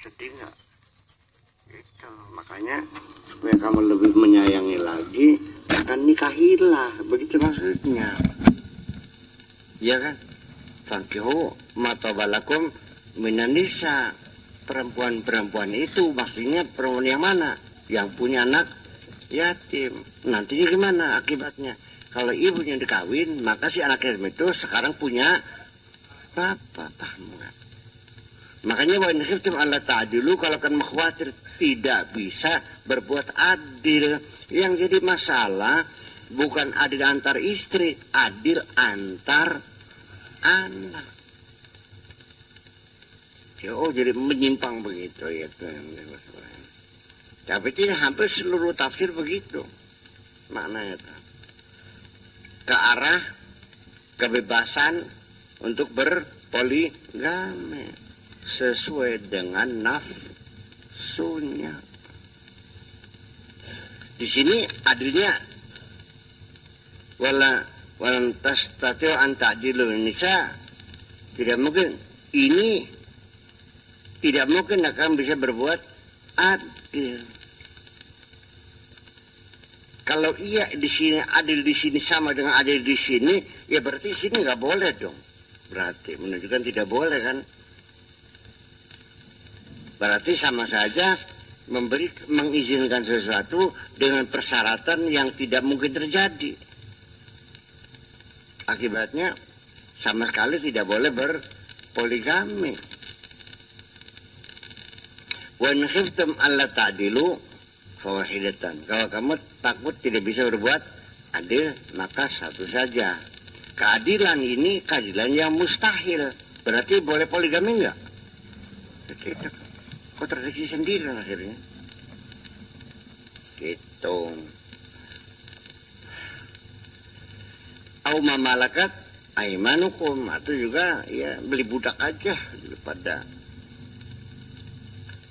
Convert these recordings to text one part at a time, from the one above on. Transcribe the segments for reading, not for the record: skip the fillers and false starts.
Sedih nggak? Itu makanya supaya kamu lebih menyayangi lagi, akan nikahilah, begitu maksudnya. Iya kan? Fankihu matabalakum minan nisa. Perempuan-perempuan itu maksudnya perempuan yang mana? Yang punya anak yatim. Nantinya gimana akibatnya? Kalau ibunya dikawin, maka si anak yatim itu sekarang punya bapak. Paham nggak? Makanya wa in khiftum alla ta'dilu, kalau kan khawatir tidak bisa berbuat adil. Yang jadi masalah bukan adil antar istri, adil antar anak. Oh, jadi menyimpang begitu ya. Tapi tidak hampir seluruh tafsir begitu maknanya, ke arah kebebasan untuk berpoligami sesuai dengan nafsunya. Di sini adilnya walan tastatio an ta'dilu nisa, tidak mungkin, ini tidak mungkin akan bisa berbuat adil. Kalau iya di sini adil, di sini sama dengan adil di sini, ya berarti di sini nggak boleh dong. Berarti menunjukkan tidak boleh kan? Berarti sama saja mengizinkan sesuatu dengan persyaratan yang tidak mungkin terjadi. Akibatnya sama sekali tidak boleh berpoligami. Wa in khiftum alla ta'dilu fawahidatan. Kalau kamu takut tidak bisa berbuat adil, maka satu saja. Keadilan ini keadilan yang mustahil. Berarti boleh poligami enggak? Tidak. Kontradiksi sendiri akhirnya. Gitu. Au mamalakat aimanukum, atau juga ya beli budak aja daripada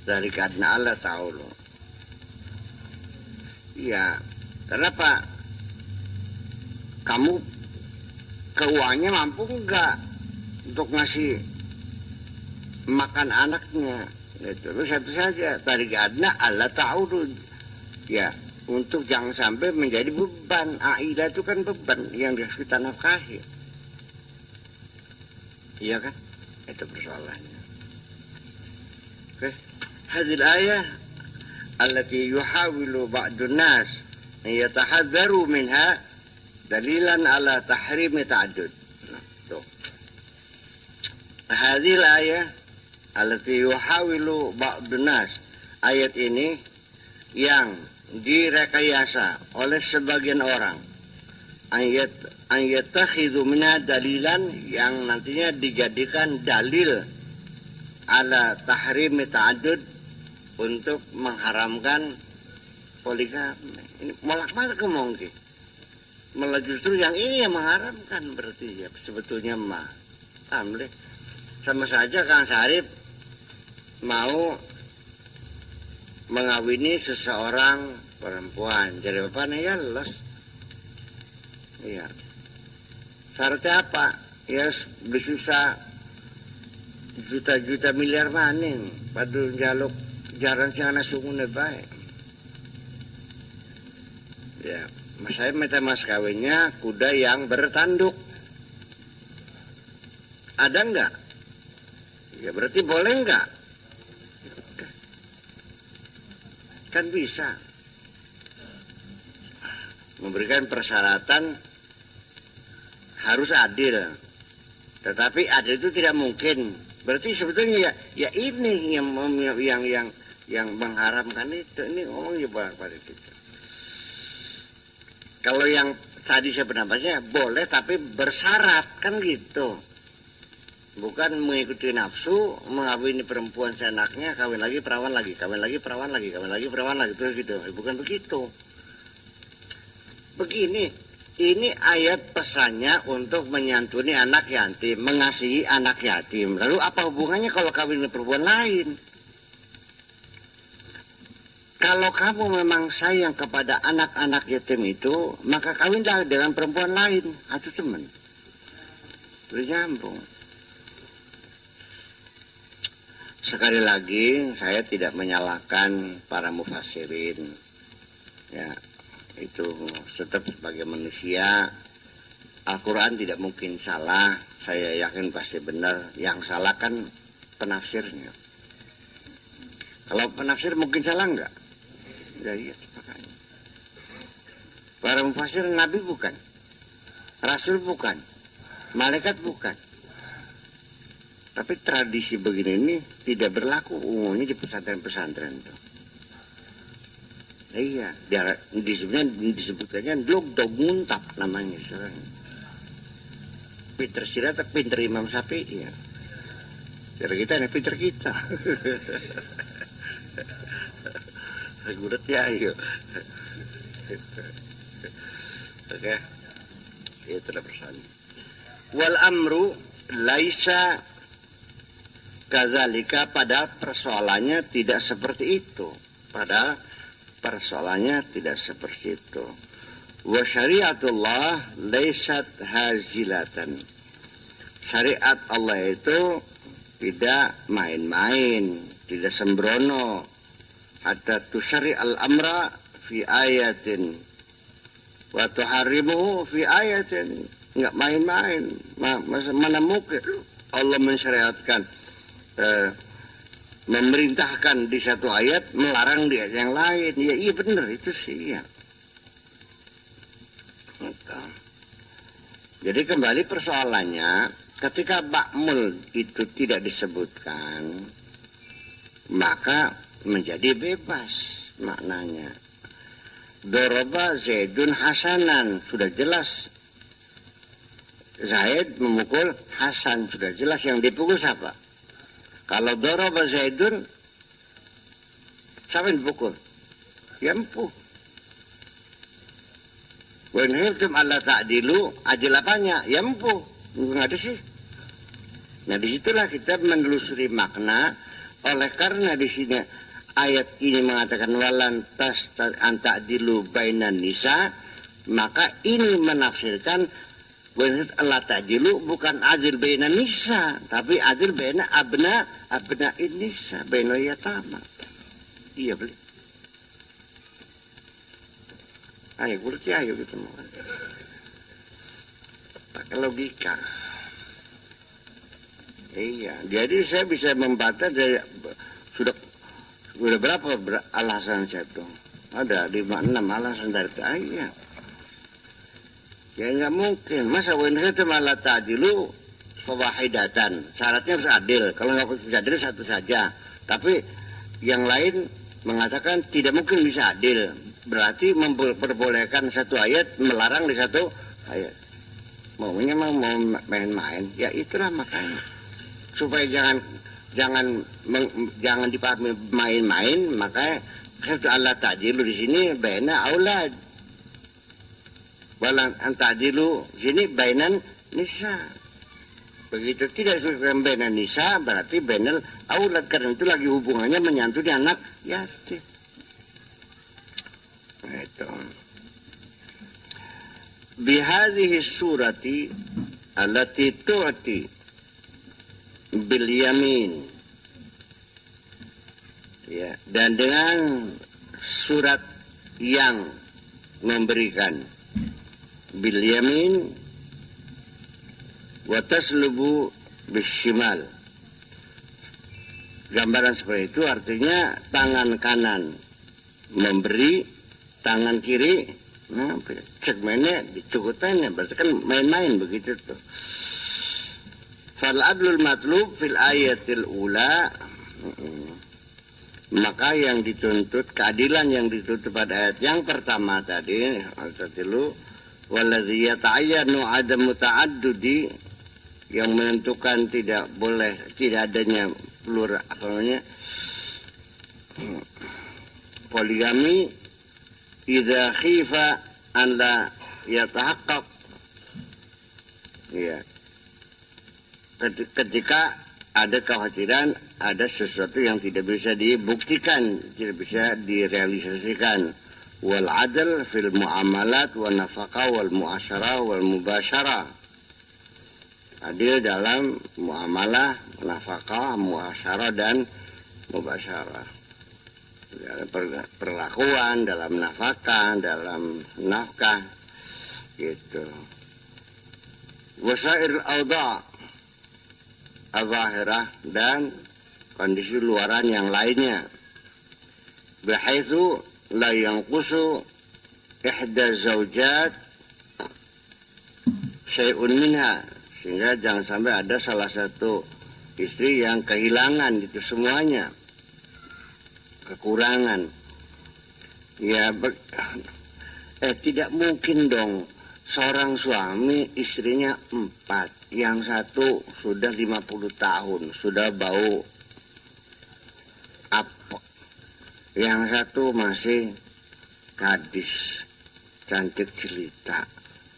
dari karena Allah tahu loh. Ya, kenapa? Kamu keuangannya mampu enggak untuk ngasih makan anaknya? Gitu. Terus satu saja, dari karena Allah tahu loh. Ya, untuk jangan sampai menjadi beban. Aidah itu kan beban yang harus kita nafkahi. Iya kan? Itu persoalannya. Oke. Hadil ayah allati yuhawilu ba'dun nas an yatahadzaru minha dalilan ala tahrimi ta'addud. Tuh. Hadil ayah allati yuhawilu ba'dun nas, ayat ini yang direkayasa oleh sebagian orang, an yattakhidhu minha dalilan, yang nantinya dijadikan dalil ala tahrimi ta'addud, untuk mengharamkan poligami. Ini molak-malik mungkin. Malah justru yang ini yang mengharamkan, berarti ya sebetulnya mah. Alhamdulillah. Sama saja Kang Sarip mau mengawini seseorang perempuan. Jadi bapaknya ya los. Iya. Syaratnya apa? Ya bersusah juta-juta miliar maning. Padu jaluk jaran si anak sungguhnya baik. Ya, saya minta mas kawinnya kuda yang bertanduk. Ada enggak? Ya berarti boleh enggak? Kan bisa. Memberikan persyaratan harus adil. Tetapi adil itu tidak mungkin. Berarti sebetulnya ya ini yang mengharamkan itu. Ini ngomongnya pada kita. Kalau yang tadi saya pendapatnya boleh tapi bersyarat kan gitu. Bukan mengikuti nafsu, mengawini perempuan seenaknya, kawin lagi perawan lagi, kawin lagi perawan lagi, kawin lagi perawan lagi, terus gitu. Bukan begitu. Begini, ini ayat pesannya untuk menyantuni anak yatim, mengasihi anak yatim. Lalu apa hubungannya kalau kawin dengan perempuan lain? Kalau kamu memang sayang kepada anak-anak yatim itu, maka kawinlah dengan perempuan lain atau teman. Bernyambung. sekali lagi saya tidak menyalahkan para mufassirin. Ya, itu tetap sebagai manusia Al-Quran tidak mungkin salah. Saya yakin pasti benar. Yang salah kan penafsirnya. Kalau penafsir mungkin salah enggak? Ya iya, makanya. Para mufassir Nabi bukan, Rasul bukan, malaikat bukan. Tapi tradisi begini ini tidak berlaku umumnya di pesantren-pesantren itu. Iya, disebutnya dog muntap namanya sekarang. Pinter Sirat atau pinter Imam Syafi'i ya. Pinter kita ini pinter kita. Gurat ya ayo. Oke. Itulah persoalan. Wal amru laisa kadzalika, pada persoalannya tidak seperti itu. Pada persoalannya tidak seperti itu. Wa syariatullah laisat hazilatan. Syariat Allah itu tidak main-main, tidak sembrono. Hatta tusyari al-amra fi ayatin wa tuharimuhu fi ayatin. Enggak main-main. Mana mungkin Allah mensyariatkan, memerintahkan di satu ayat, melarang di ayat yang lain. Ya iya benar itu sih ya. Jadi kembali persoalannya, ketika ba'mul itu tidak disebutkan, maka menjadi bebas maknanya. Doroba Zaidun Hasanan, sudah jelas Zaid memukul Hasan, sudah jelas yang dipukul siapa. Kalau doroba Zaidun, siapa yang dipukul? Ya empuh. Wa in khiftum alla ta'dilu, adil apanya? Ya empuh. Enggak ada sih. Nah disitulah kita menelusuri makna. Oleh karena di sini ayat ini mengatakan walan tas ta'dilu bainan nisa, maka ini menafsirkan Allah ta'dilu bukan adil bainan nisa, tapi adil bainan abna nisa, bainal yatama. Iya beli. Ayo berarti ayo gitu makan. Pakai logika. Iya, jadi saya bisa membaca dari sudah berapa alasan saya tuh? Ada 5-6 alasan dari itu. Iya. Ya nggak mungkin. Masa wanita itu malah ta'dilu fawahidatan. Syaratnya harus adil. Kalau nggak bisa adil satu saja. Tapi yang lain mengatakan tidak mungkin bisa adil. Berarti memperbolehkan satu ayat, melarang di satu ayat. Maunya mau main-main. Ya itulah makanya. Supaya jangan dipahami main-main, makanya Allah ta'dilu di sini baina aulad. Walan ta'dilu sini bainan nisa. Begitu tidak disebutkan bainan nisa, berarti bainal aulad, karena itu lagi hubungannya menyantuni anak yatim. Itu. Bihadhihi surati allati tu'ti bil yamin. Ya, dan dengan surat yang memberikan bil yamin wa taslubu bishimal. Gambaran seperti itu artinya tangan kanan memberi, tangan kiri segmennya dicukupannya, berarti kan main-main begitu tuh. Fal adlul matlub fil ayatil ula, maka yang dituntut, keadilan yang dituntut pada ayat yang pertama tadi, al-tatilu waladzi yata'ayyanu adamu ta'addudi, yang menentukan tidak boleh, tidak adanya plural, apa namanya, poligami, idza khifa an la yatahaqqaq, ya, ketika ada kekhawatiran ada sesuatu yang tidak bisa dibuktikan, tidak bisa direalisasikan. Wal adl fil muamalat wa nafaqah wal muasyarah wal mubasyarah, adil dalam muamalah, nafkah, muasyarah dan mubasyarah. Perlakuan dalam nafkah, gitu. Wasair auda al-zahirah, dan kondisi luaran yang lainnya. Bihaitsu la yanqusu ihda zaujat syai'un minha, sehingga jangan sampai ada salah satu istri yang kehilangan itu semuanya, kekurangan. Ya, tidak mungkin dong seorang suami istrinya 4, yang satu sudah 50 tahun, sudah bau apek, yang satu masih gadis cantik jelita.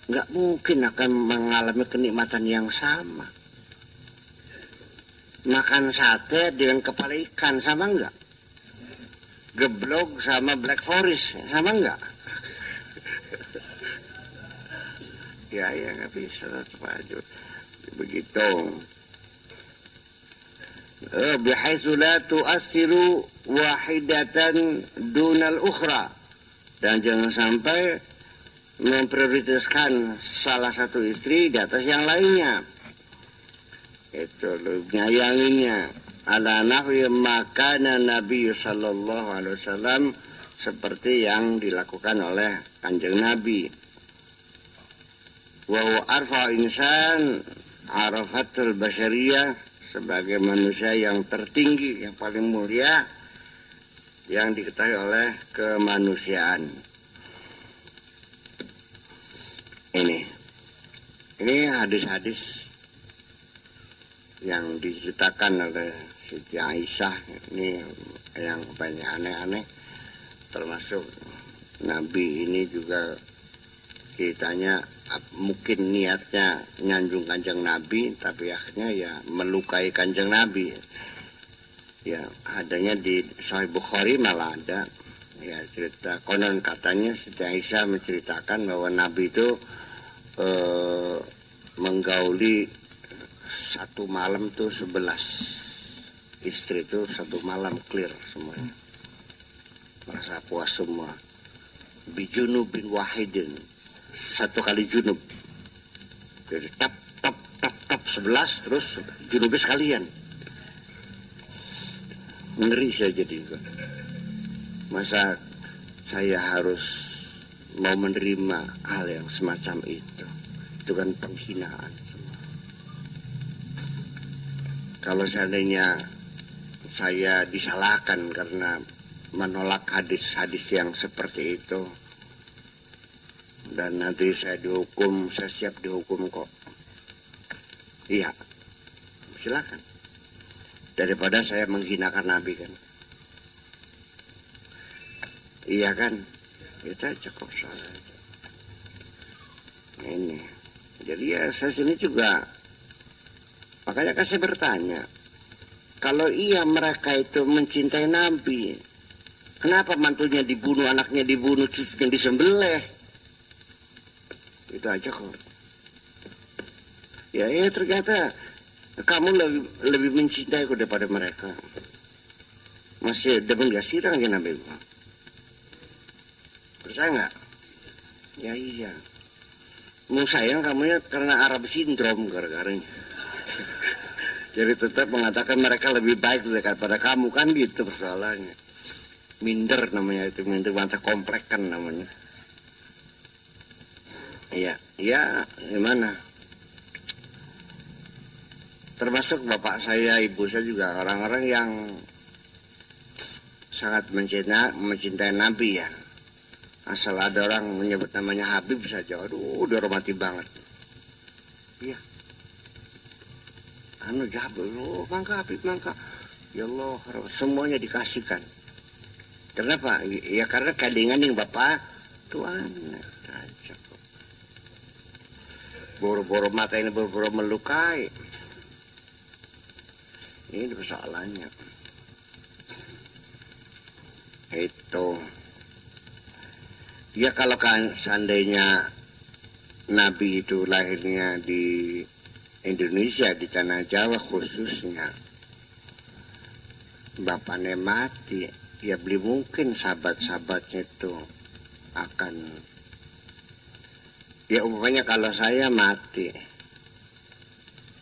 Nggak mungkin akan mengalami kenikmatan yang sama. Makan sate dengan kepala ikan sama nggak? Geblok sama Black Forest sama nggak? ya nggak bisa tetap aja begitu. Bihaitsu la tu'assiru wahidatan dunal ukhra, dan jangan sampai memprioritaskan salah satu istri di atas yang lainnya. Itu nyayanginya. Ala nahwi makana Nabi sallallahu alaihi wasallam, seperti yang dilakukan oleh Kanjeng Nabi. Wa huwa arfa insan arafatul basyariyah, sebagai manusia yang tertinggi, yang paling mulia yang diketahui oleh kemanusiaan. Ini hadis-hadis yang diceritakan oleh Siti Aisyah, ini yang banyak aneh-aneh, termasuk Nabi ini juga ceritanya mungkin niatnya nyanjung Kanjeng Nabi, tapi akhirnya ya melukai Kanjeng Nabi. Ya, adanya di Sahih Bukhari malah ada ya cerita, konon katanya Siti Aisyah menceritakan bahwa Nabi itu menggauli satu malam tuh 11 istri, itu satu malam clear semuanya, merasa puas semua. Bijunubin wahidin, satu kali junub, jadi tap 11, terus junubnya sekalian. Ngeri saya jadi, masa saya harus mau menerima hal yang semacam itu kan penghinaan. Kalau seandainya saya disalahkan karena menolak hadis-hadis yang seperti itu, dan nanti saya dihukum, saya siap dihukum kok. Iya, silakan. Daripada saya menghinakan Nabi kan. Iya kan, kita cukup salah. Ini, jadi ya saya sini juga. Makanya kan saya bertanya, kalau iya mereka itu mencintai Nabi, kenapa mantunya dibunuh, anaknya dibunuh, cucunya disembelih? Itu aja kok. Ya ternyata kamu lebih mencintai aku daripada mereka. Masih demen gak sirang ya Nabi? Percaya nggak? Ya iya. Mau sayang kamunya karena Arab sindrom gara-garanya. Jadi tetap mengatakan mereka lebih baik daripada kamu, kan gitu persoalannya. Minder namanya itu, minder bantah komplek kan namanya. Iya, gimana? Termasuk bapak saya, ibu saya juga orang-orang yang sangat mencintai Nabi ya. Asal ada orang menyebut namanya Habib saja, aduh udah hormati banget. Iya. Jabel, mangka Habib, mangka. Ya Allah, semuanya dikasihkan. Kenapa? Ya karena kadingan yang bapak Tuhan. Boro-boro mata ini boro-boro melukai. Ini persoalannya. Itu. Ya kalau kan seandainya Nabi itu lahirnya di Indonesia, di tanah Jawa khususnya, bapaknya mati, ya belum mungkin sahabat-sahabatnya itu akan, ya umpamanya kalau saya mati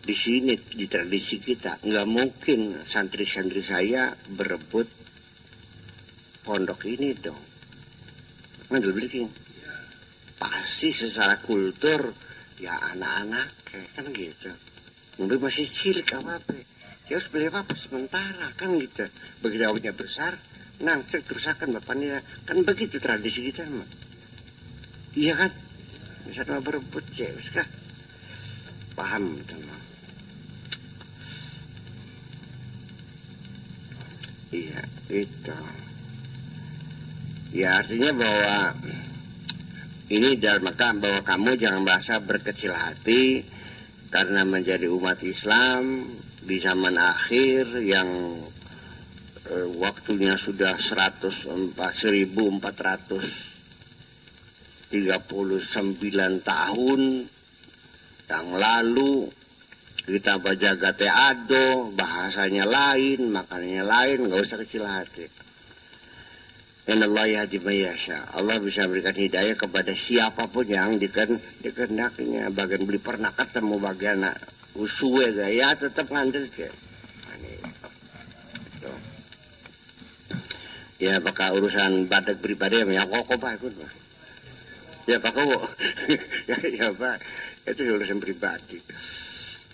di sini, di tradisi kita nggak mungkin santri-santri saya berebut pondok ini dong, nggak pasti secara kultur ya anak-anak kan gitu, mungkin masih cilik apa ya harus beli apa sementara kan gitu, begitu awalnya besar nangcek terusakan bapaknya kan, begitu tradisi kita mah, iya kan, misalnya berebut ya kah paham teman. Iya itu ya, artinya bahwa ini dalam maka bahwa kamu jangan merasa berkecil hati karena menjadi umat Islam di zaman akhir yang waktunya sudah 1439 tahun yang lalu. Kita baca gate ado, bahasanya lain, makanannya lain, nggak usah kecil hati. Innallaha yahdi man yasha. Allah bisa berikan hidayah kepada siapapun yang dikehendakinya. Bagian beli pernah ketemu bagian usue ya tetap nganter ke. Ya pakai urusan badak pribadi ya kok Pak ikut Pak. Ya Pak kok. ya Pak, itu urusan pribadi.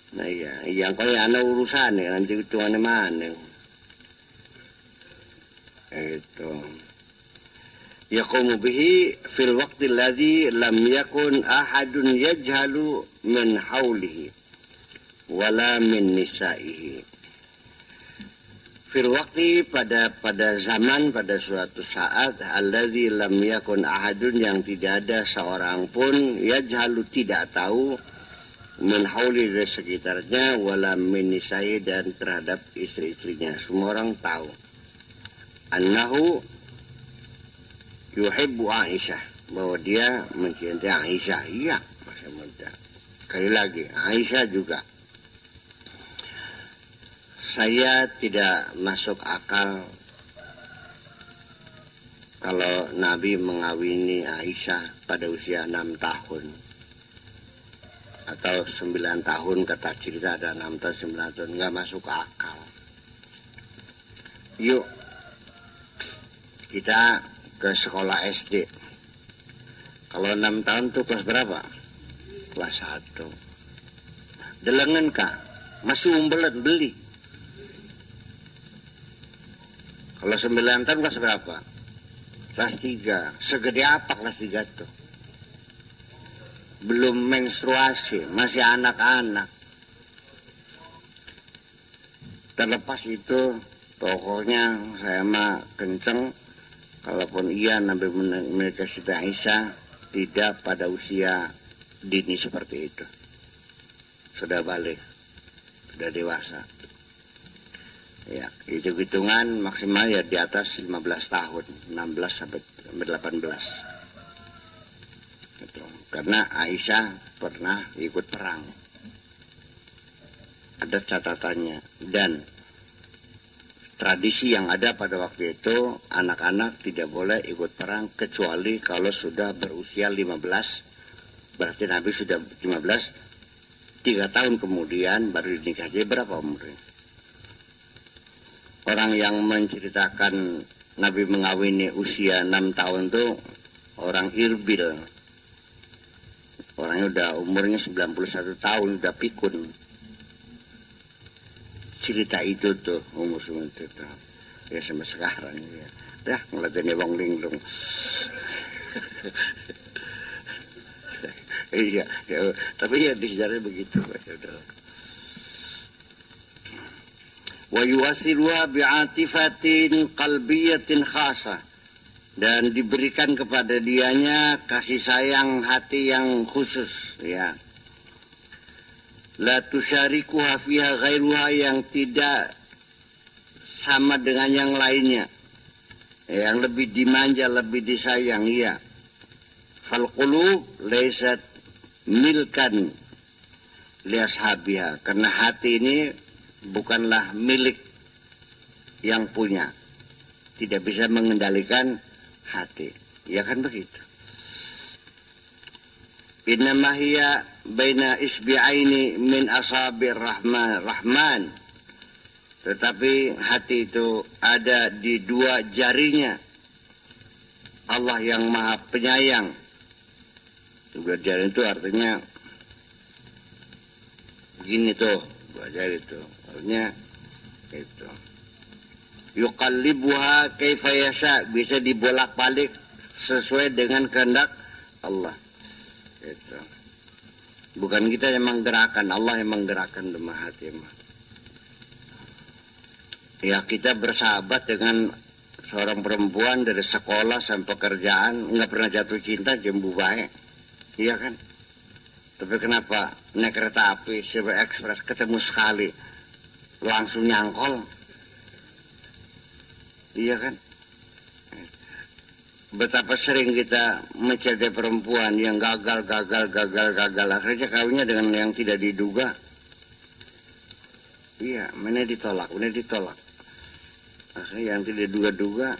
Nah iya, yang kau yang ada urusan ya nanti hitungannya mana? Itu. Yaqumu bihi fil waqti alladhi lam yakun ahadun yajhalu min haulihi wala min nisaihi. Fil waqti pada zaman, pada suatu saat alladhi lam yakun ahadun yang tidak ada seorang pun yajhalu tidak tahu min hauli dari sekitarnya wala min nisaihi dan terhadap istri-istrinya. Semua orang tahu. Annahu yuhibbu Aisyah, bahwa dia mencintai Aisyah. Iya, masih muda. Sekali lagi, Aisyah juga. Saya tidak masuk akal kalau Nabi mengawini Aisyah pada usia 6 tahun atau 9 tahun, kata cerita ada 6 tahun 9 tahun, nggak masuk akal. Yuk kita ke sekolah SD. Kalau 6 tahun tuh kelas berapa? Kelas 1. Delengen kah? Masih umbelet beli. Kalau 9 tahun kelas berapa? Kelas 3. Segede apa kelas 3 tuh? Belum menstruasi, masih anak-anak. Terlepas itu, pokoknya saya mah kenceng. Kalaupun iya Nabi menikah Siti Aisyah tidak pada usia dini seperti itu. Sudah balik, sudah dewasa. Ya, itu hitungan maksimal ya di atas 15 tahun, 16 sampai 18. Gitu. Karena Aisyah pernah ikut perang. Ada catatannya, dan tradisi yang ada pada waktu itu, anak-anak tidak boleh ikut perang kecuali kalau sudah berusia 15. Berarti Nabi sudah 15, 3 tahun kemudian baru dinikah. Jadi berapa umurnya? Orang yang menceritakan Nabi mengawini usia 6 tahun itu orang Irbil. Orangnya udah umurnya 91 tahun, udah pikun. Cerita itu tuh umur 91 tahun. Ya sampai sekarang ya. Dah ngeliatin wong linglung. Iya, ya, tapi ya di sejarah begitu. Wa yuwasiluha bi'atifatin qalbiyatin khasah, dan diberikan kepada dianya kasih sayang hati yang khusus, ya. La tusyarikuha fiha ghairuha, yang tidak sama dengan yang lainnya, yang lebih dimanja, lebih disayang, ya. Fal qulub laysat milkan liashabiha, karena hati ini bukanlah milik yang punya, tidak bisa mengendalikan hati, ya kan begitu. Innama hiya baina isbi'aini min asabir rahman. Tetapi hati itu ada di dua jarinya Allah yang Maha Penyayang. Dua jari itu artinya begini tuh, dua jari itu artinya itu. Yuqallibuha kaifa yasha, bisa dibolak-balik sesuai dengan kehendak Allah. Itu. Bukan kita yang menggerakkan, Allah yang menggerakkan demah hati. Ya, kita bersahabat dengan seorang perempuan dari sekolah sampai pekerjaan, nggak pernah jatuh cinta, jembu baik, iya kan? Tapi kenapa naik kereta api Silver Express ketemu sekali langsung nyangkol, iya kan? Betapa sering kita mencintai perempuan yang gagal, akhirnya kawinnya dengan yang tidak diduga. Iya, mana ditolak. Akhirnya yang tidak diduga-duga.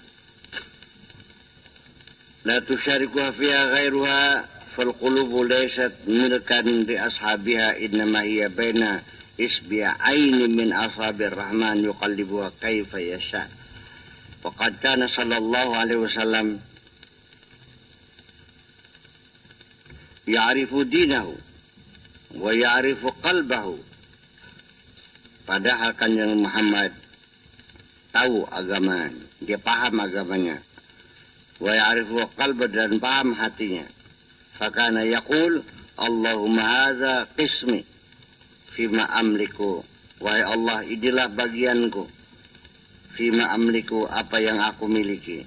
La tusyarikuha fiha ghairuha fal qulubu laysat milkan li ashabiha innama hiya baina isbi'aini min ashabir rahman yuqallibuha kaifa yasha. Faqad kana sallallahu alaihi wasallam ya'rifu dinahu wa ya'rifu qalbahu. Padahal kan yang Muhammad tahu agama, dia paham agamanya. Wa ya'rifu qalbahu, dan paham hatinya. Fakana yaqul Allahumma hadza qismi fima amliku. Wahai Allah, inilah bagianku fima amliku, apa yang aku miliki.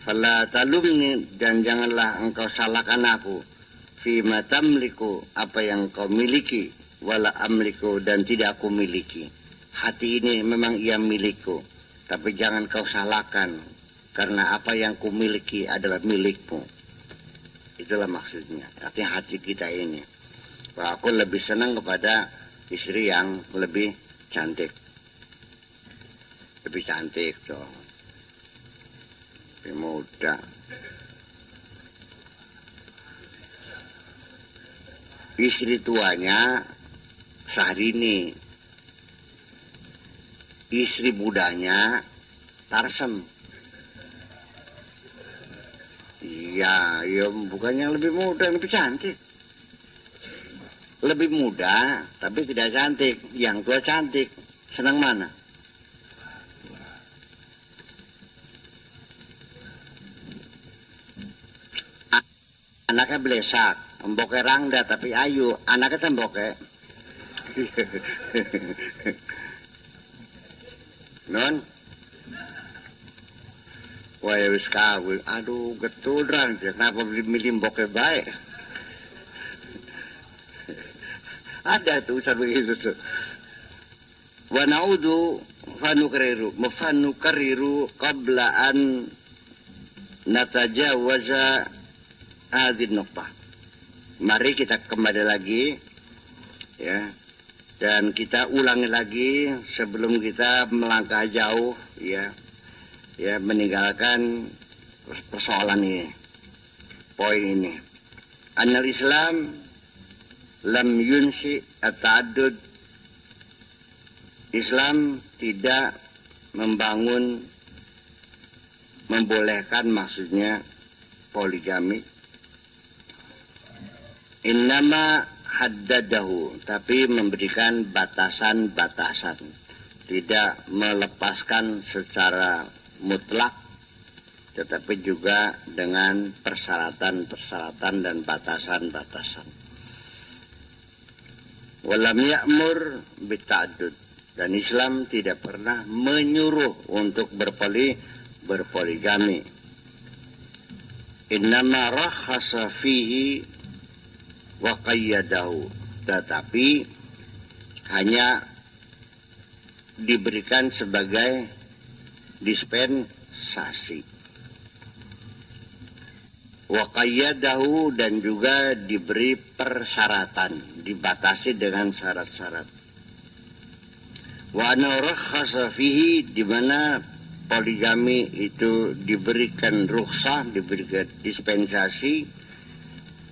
Fala talumni, dan janganlah engkau salahkan aku fima tamliku, apa yang kau miliki, wala amliku, dan tidak aku miliki. Hati ini memang ia milikku, tapi jangan kau salahkan, karena apa yang ku miliki adalah milikmu. Itulah maksudnya. Artinya hati kita ini, bahwa aku lebih senang kepada istri yang lebih cantik, dong, lebih muda. Istri tuanya Syahrini, istri mudanya Tarsem. Iya, bukan yang lebih muda, yang lebih cantik. Lebih muda, tapi tidak cantik. Yang tua cantik. Senang mana? Anaknya belesak, emboke rangda tapi ayu, anaknya temboke. Non, wah ya wis kawin, aduh geturan, kenapa milih emboke baik? Ada tuh begitu tuh. Wa naudu fanukariru qabla an natajawaza hadhihi nuqtah. Mari kita kembali lagi, ya, dan kita ulangi lagi sebelum kita melangkah jauh, ya, meninggalkan persoalan ini, poin ini. Anal Islam lam yunsi at-ta'addud. Islam tidak membolehkan, maksudnya poligami. Innama haddadahu, tapi memberikan batasan-batasan, tidak melepaskan secara mutlak, tetapi juga dengan persyaratan-persyaratan dan batasan-batasan. Walam ya'mur bita'addud, dan Islam tidak pernah menyuruh untuk berpoligami. Innama rakhasa fihi wa qayyadahu, tetapi hanya diberikan sebagai dispensasi. wa qayyadahu, dan juga diberi persyaratan, dibatasi dengan syarat-syarat. Wa rakhasa fihi, di mana poligami itu diberikan rukhsah, diberikan dispensasi,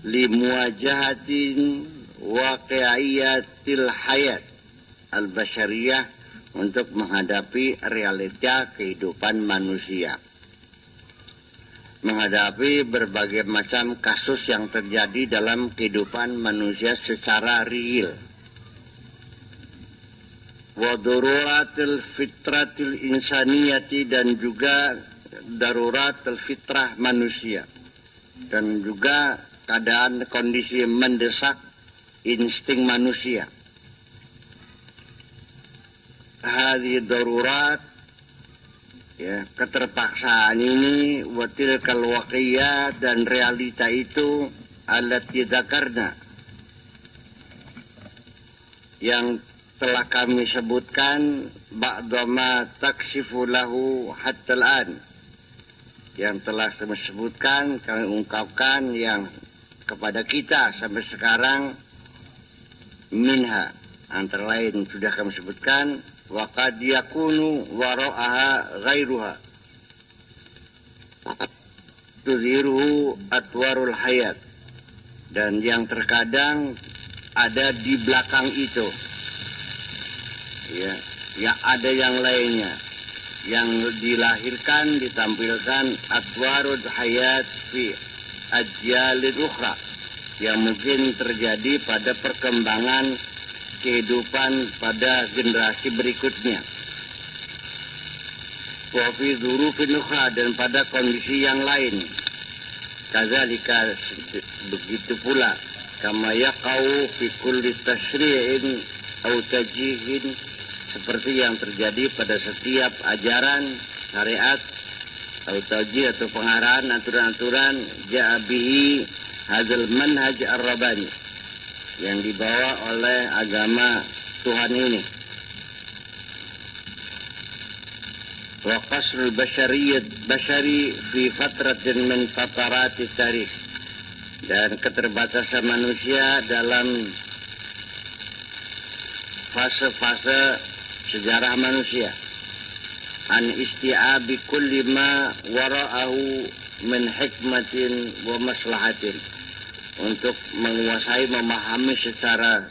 limuwajahatin waqi'iyatil hayat al-basyariyah, untuk menghadapi realita kehidupan manusia, menghadapi berbagai macam kasus yang terjadi dalam kehidupan manusia secara real. Wa daruratil fitratil insaniyati, dan juga daruratil fitrah manusia, dan juga keadaan kondisi mendesak insting manusia. Hadhi darurat, ya, keterpaksaan ini, watil kalwaqiyat, dan realita itu, allati dzakarna, yang telah kami sebutkan, ba'dama takshifu lahu hatta al-an, yang telah kami sebutkan, kami ungkapkan yang kepada kita sampai sekarang, minha, antara lain sudah kami sebutkan, wa qad yakunu wara'aha ghairuha tudhiruhu atwarul hayat, dan yang terkadang ada di belakang itu, ya, ya ada yang lainnya yang dilahirkan, ditampilkan atwarul hayat fi ajyalil ukhra, yang mungkin terjadi pada perkembangan kehidupan pada generasi berikutnya. Wa fi dzurufin ukhra, dan pada kondisi yang lain. Kadzalika, begitu pula, kama yaqau fi kulli tasyri'in aw tajhihin, seperti yang terjadi pada setiap ajaran syariat atau tajih atau pengarahan, aturan-aturan ja'a bihi hadzal manhaj ar-rabbani, yang dibawa oleh agama Tuhan ini. Wa qasrul basyari fi fatratin min fatarati tarikh, dan keterbatasan manusia dalam fase-fase sejarah manusia, an isti'abi kulli ma wara'ahu min hikmatin wa maslahatin, untuk menguasai, memahami secara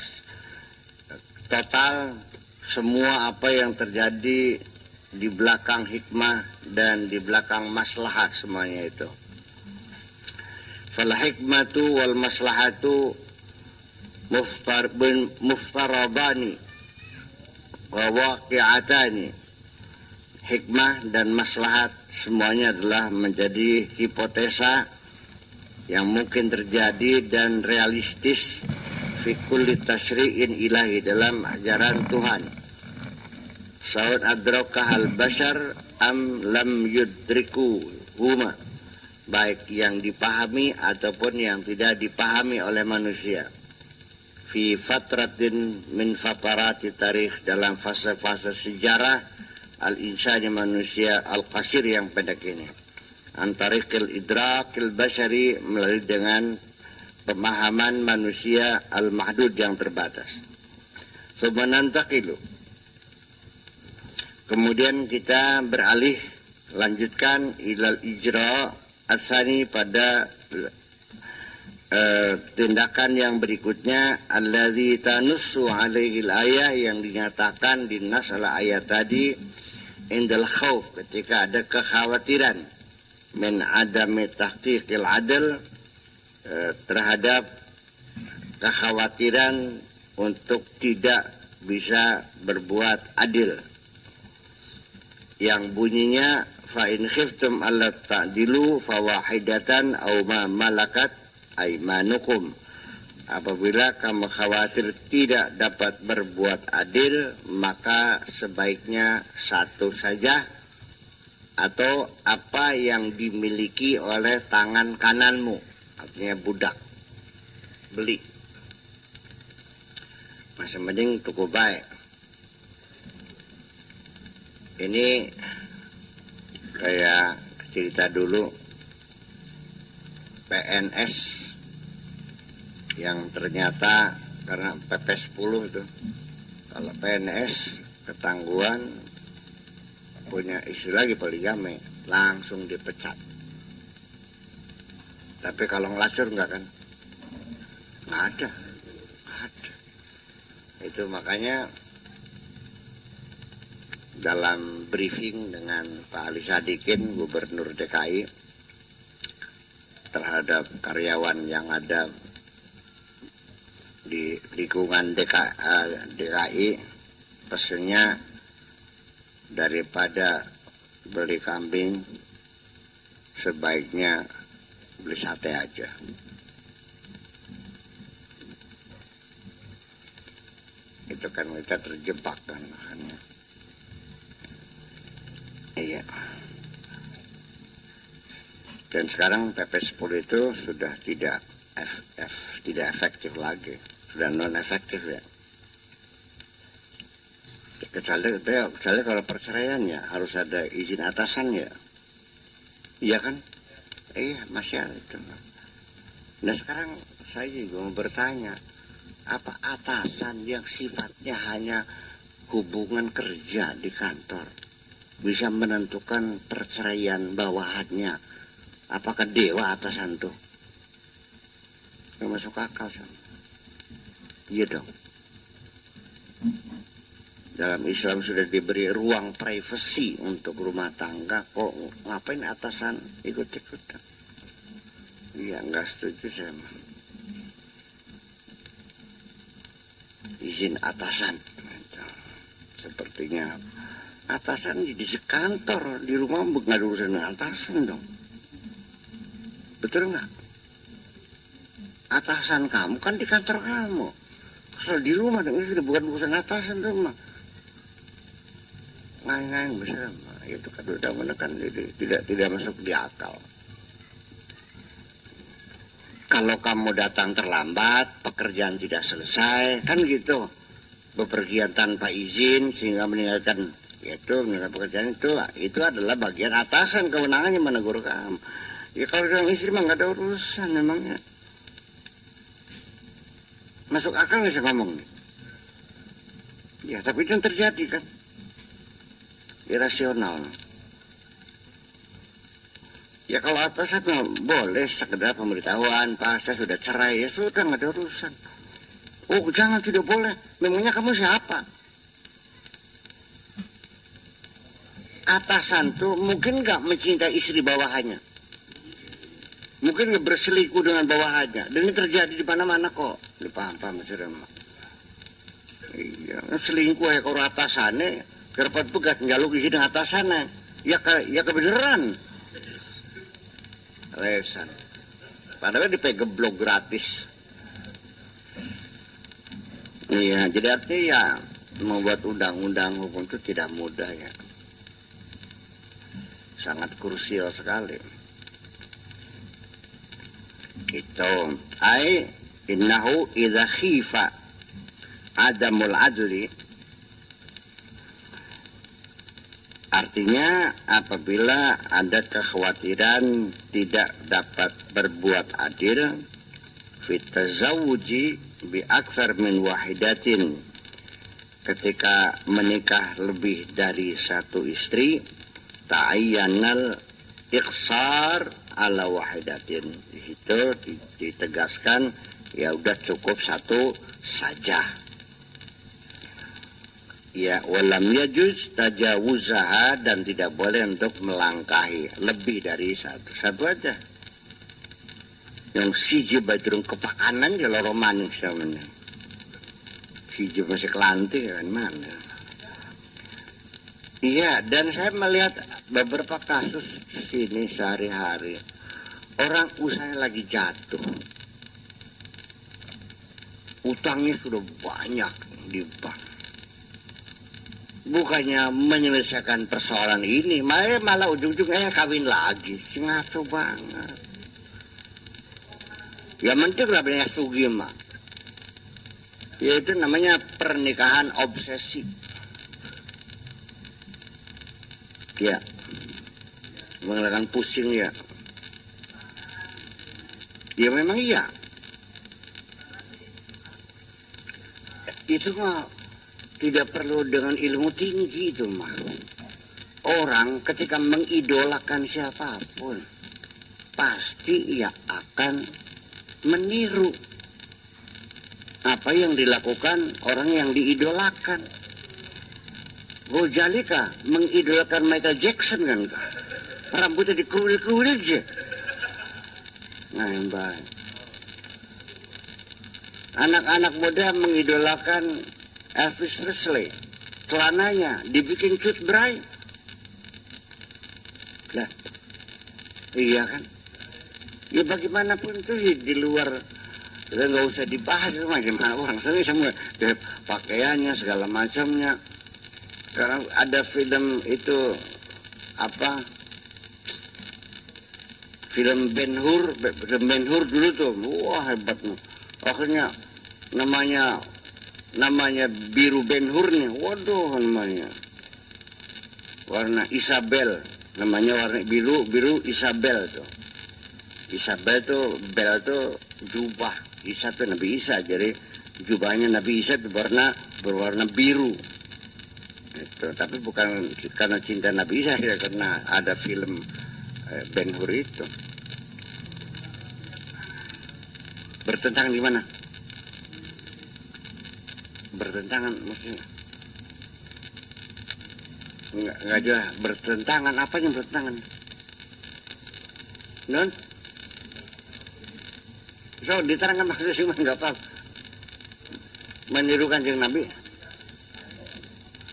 total semua apa yang terjadi di belakang hikmah dan di belakang maslahat, semuanya itu. Fal hikmatu wal maslahatu muftaradani wa waqi'atani, hikmah dan maslahat semuanya adalah menjadi hipotesa yang mungkin terjadi dan realistis fi kulli tasyri'in ilahi, dalam ajaran Tuhan. Saud adrakahal bashar am lam yudriku huma, baik yang dipahami ataupun yang tidak dipahami oleh manusia. Fi fatratin min fatarati tarikh, dalam fase-fase sejarah al-insani, manusia al-qasir, yang pendek ini. Antarikil idrakil basyari, melalui dengan pemahaman manusia al-mahdud, yang terbatas. Subhanantaqilu, kemudian kita beralih, lanjutkan ilal ijra asani, pada tindakan yang berikutnya, allazi tanussu alaihi ayah, yang dinyatakan di nas ala ayat tadi, indal khauf, ketika ada kekhawatiran, min adami tahqiqil adl, terhadap kekhawatiran untuk tidak bisa berbuat adil, yang bunyinya fa in khiftum alla ta'dilu fawahidatan aw ma malakat aymanukum, apabila kamu khawatir tidak dapat berbuat adil, maka sebaiknya satu saja, atau apa yang dimiliki oleh tangan kananmu, artinya budak, beli, masih mending tuku baik. Ini kayak cerita dulu, PNS yang ternyata karena PP 10 itu, kalau PNS ketangguhan punya istri lagi poligami langsung dipecat. Tapi kalau ngelacur enggak kan? Nggak ada. Itu makanya dalam briefing dengan Pak Ali Sadikin, Gubernur DKI, terhadap karyawan yang ada di lingkungan DKI, pesennya daripada beli kambing sebaiknya beli sate aja. Itu kan kita terjebak kan makanya. Iya. Dan sekarang PP 10 itu sudah tidak efektif lagi, sudah non efektif ya. Kecuali kalau perceraian ya harus ada izin atasan ya. Iya kan? Iya, masih ada itu. Nah sekarang saya juga mau bertanya, apa atasan yang sifatnya hanya hubungan kerja di kantor bisa menentukan perceraian bawahannya? Apakah dewa atasan tuh? Nggak masuk akal sama. Iya dong. Dalam Islam sudah diberi ruang privasi untuk rumah tangga, kok ngapain atasan ikut-ikutan? Iya, nggak setuju saya. Izin atasan. Sepertinya atasan di sekantor, di rumah nggak ada urusan dengan atasan dong. Betul nggak? Atasan kamu kan di kantor kamu. Kalau di rumah dong, itu bukan urusan atasan tuh mah. Ngang-ngang besar, itu kan udah menekan, tidak masuk di akal. Kalau kamu datang terlambat, pekerjaan tidak selesai, kan gitu. Bepergian tanpa izin sehingga meninggalkan pekerjaan itu adalah bagian atasan, kewenangannya menegur kamu. Ya kalau dengan istri mah nggak ada urusan memangnya. Masuk akal nggak sih ngomong nih? Ya tapi itu yang terjadi kan. Irasional. Ya kalau atasan boleh sekedar pemberitahuan, Pak saya sudah cerai, ya sudah nggak ada urusan. Oh jangan, tidak boleh. Memangnya kamu siapa? Atasan tuh mungkin nggak mencintai istri bawahannya, mungkin nggak berselingkuh dengan bawahannya, dan ini terjadi di mana-mana kok. Dipaham-paham sudah mah. Iya, selingkuh ya kalau atasannya, kerpat pegat njaluk izin dengan atasannya, ya kebenaran. Lesan. Padahal dipegeblok gratis. Iya, jadi artinya ya membuat undang-undang hukum itu tidak mudah ya. Sangat krusial sekali. Gitu. Ai innahu idza khifa adamul adli, artinya apabila ada kekhawatiran tidak dapat berbuat adil, fit tazawuji bi aktsar min wahidatin, ketika menikah lebih dari satu istri, ta'ayyanal iqsar ala wahidatin, itu ditegaskan ya udah cukup satu saja. Ya walam yajuz tajawuzaha, dan tidak boleh untuk melangkahi lebih dari satu aja. Yang siji bajurung kepakanan ya loro maning sampeyan. Siji masih kelanting kan mana. Iya, dan saya melihat beberapa kasus sini sehari-hari. Orang usahanya lagi jatuh. Utangnya sudah banyak di bank. Bukannya menyelesaikan persoalan ini, malah ujung-ujungnya kawin lagi. Ngaco banget. Ya penting lah punya sugih mah. Ya itu namanya pernikahan obsesi. Ya, mengenakan pusing ya. Ya memang iya. Itu mah tidak perlu dengan ilmu tinggi itu mah. Orang ketika mengidolakan siapapun, pasti ia akan meniru apa yang dilakukan orang yang diidolakan. Gojalika mengidolakan Michael Jackson kan, rambutnya dikuil-kuil aja. Nah, yang baik. Anak-anak muda mengidolakan Elvis Presley, celananya dibikin cut bray. Lah, iya kan? Ya bagaimanapun itu di luar, nggak usah dibahas bagaimana orang seni semua, pakaiannya segala macamnya. Karena ada film itu apa? Film Ben Hur dulu tuh, wah hebat nih. Akhirnya namanya biru Ben Hur nih, waduh namanya. Warna Isabel, namanya warna biru Isabel tuh. Isabel tuh, Bel tuh jubah, Isa tuh Nabi Isa, jadi jubahnya Nabi Isa tuh berwarna biru. Itu, tapi bukan karena cinta Nabi Isa ya, karena ada film Ben Hur itu. Bertentangan di mana? Bertentangan maksudnya? Enggak jelas. Bertentangan, apa yang bertentangan? Non? So, diterangkan maksudnya sih, enggak apa. Meniru Kanjeng Nabi?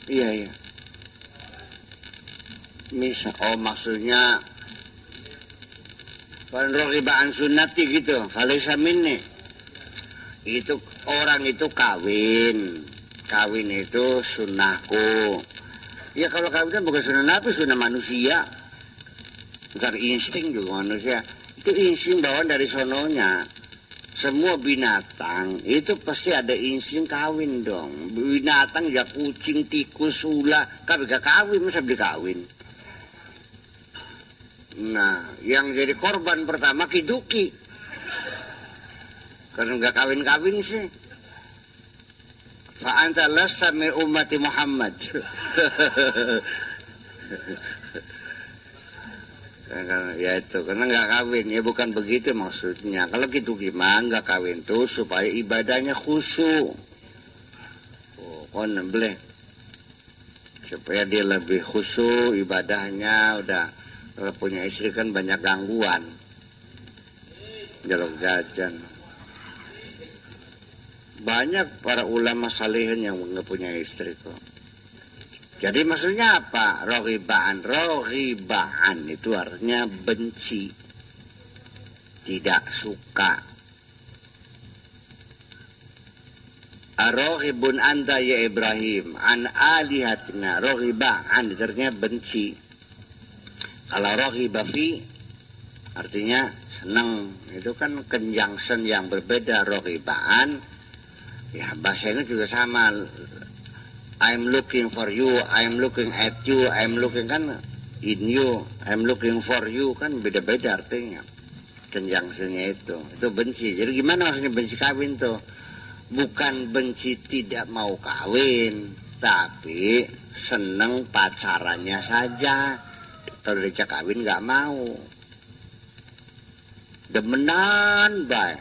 Iya. Maksudnya Rogibaan sunnati gitu, falaysa minni. Itu orang itu kawin itu sunnahku. Ya kalau kawin kan bukan sunnah Nabi, sunnah manusia. Bukan insting juga manusia. Itu insting bawaan dari sononya. Semua binatang itu pasti ada insting kawin dong. Binatang ya kucing, tikus, ular, gak kawin, masa dikawin. Nah, yang jadi korban pertama Kiduki. Karena nggak kawin-kawin sih. Fa anta lasta min ummati Muhammad. Ya itu, karena nggak kawin. Ya bukan begitu maksudnya. Kalau gitu gimana nggak kawin tuh supaya ibadahnya khusyuk. Kon boleh. Supaya dia lebih khusyuk ibadahnya. Udah, kalau punya istri kan banyak gangguan. Jaluk jajan. Banyak para ulama salihin yang nggak punya istri kok. Jadi maksudnya apa? Roghibaan itu artinya benci, tidak suka. Roghibun anta ya Ibrahim an alihatina. Roghibaan itu artinya benci. Kalau roghiba fi artinya senang. Itu kan conjunction yang berbeda. Roghibaan ya bahasanya juga sama. I'm looking for you, I'm looking at you, I'm looking kan in you, I'm looking for you, kan beda-beda artinya. Conjunctionnya itu benci. Jadi gimana maksudnya benci kawin tuh? Bukan benci tidak mau kawin, tapi seneng pacarannya saja. Kalau diajak kawin nggak mau. Demenan bae.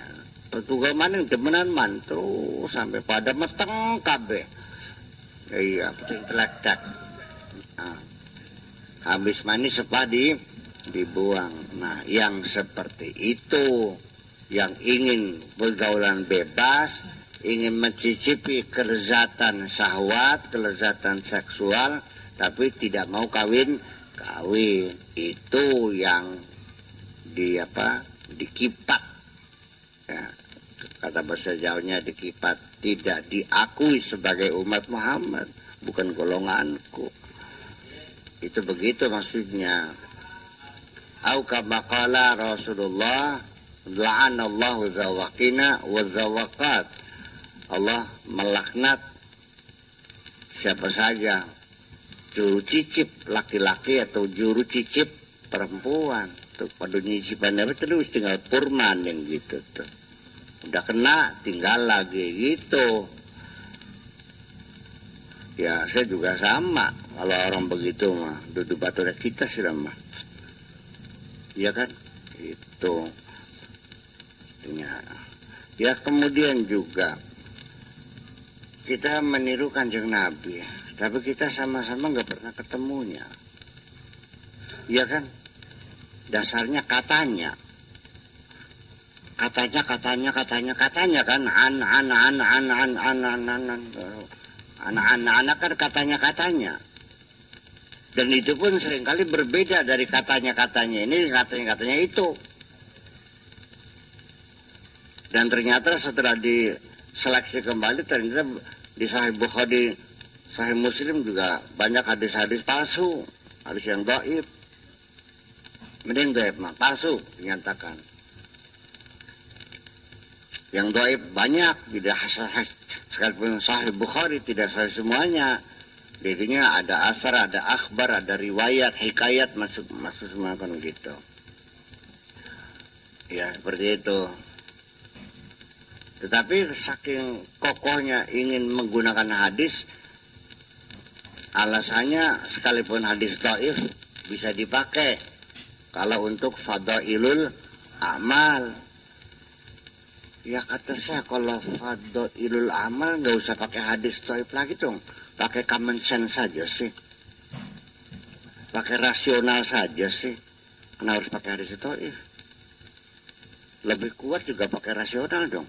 Petugas mana demenan mantu sampai pada meteng kabeh. Iya, penting telektek. Nah, habis manis sepah dibuang. Nah, yang seperti itu, yang ingin pergaulan bebas, ingin mencicipi kelezatan syahwat, kelezatan seksual, tapi tidak mau kawin, itu yang dikipat. Ya, kata bahasa Jawanya dikipat, tidak diakui sebagai umat Muhammad, bukan golonganku. Itu begitu maksudnya. Au kama qala Rasulullah la'anallahu zawaqina wa zawaqat. Allah melaknat siapa saja juru cicip laki-laki atau juru cicip perempuan. tuh pada nyicipan apa terus tinggal permanen gitu tuh, udah kena tinggal lagi gitu. Ya saya juga sama, kalau orang begitu mah duduk batu kita sih mah, iya kan itu. Ya kemudian juga kita meniru Kanjeng Nabi, tapi kita sama-sama nggak pernah ketemunya, iya kan? Dasarnya katanya kan anak-anak kan katanya, dan itu pun seringkali berbeda dari katanya ini, katanya itu. Dan ternyata setelah diseleksi kembali, ternyata di Sahih Bukhari, Sahih Muslim juga banyak hadis-hadis palsu, hadis yang dhaif. Mending dhaif mah palsu dinyatakan. Yang dhaif banyak, tidak sekalipun Sahih Bukhari tidak sahih semuanya. Jadinya ada asar, ada akhbar, ada riwayat, hikayat masuk semua kan gitu. Ya seperti itu. Tetapi saking kokohnya ingin menggunakan hadis, alasannya sekalipun hadis dhaif bisa dipakai kalau untuk fadailul amal. Ya kata saya, kalau fadailul amal nggak usah pakai hadis dhaif lagi dong, pakai common sense saja sih, pakai rasional saja sih. Kenapa harus pakai hadis dhaif? Lebih kuat juga pakai rasional dong.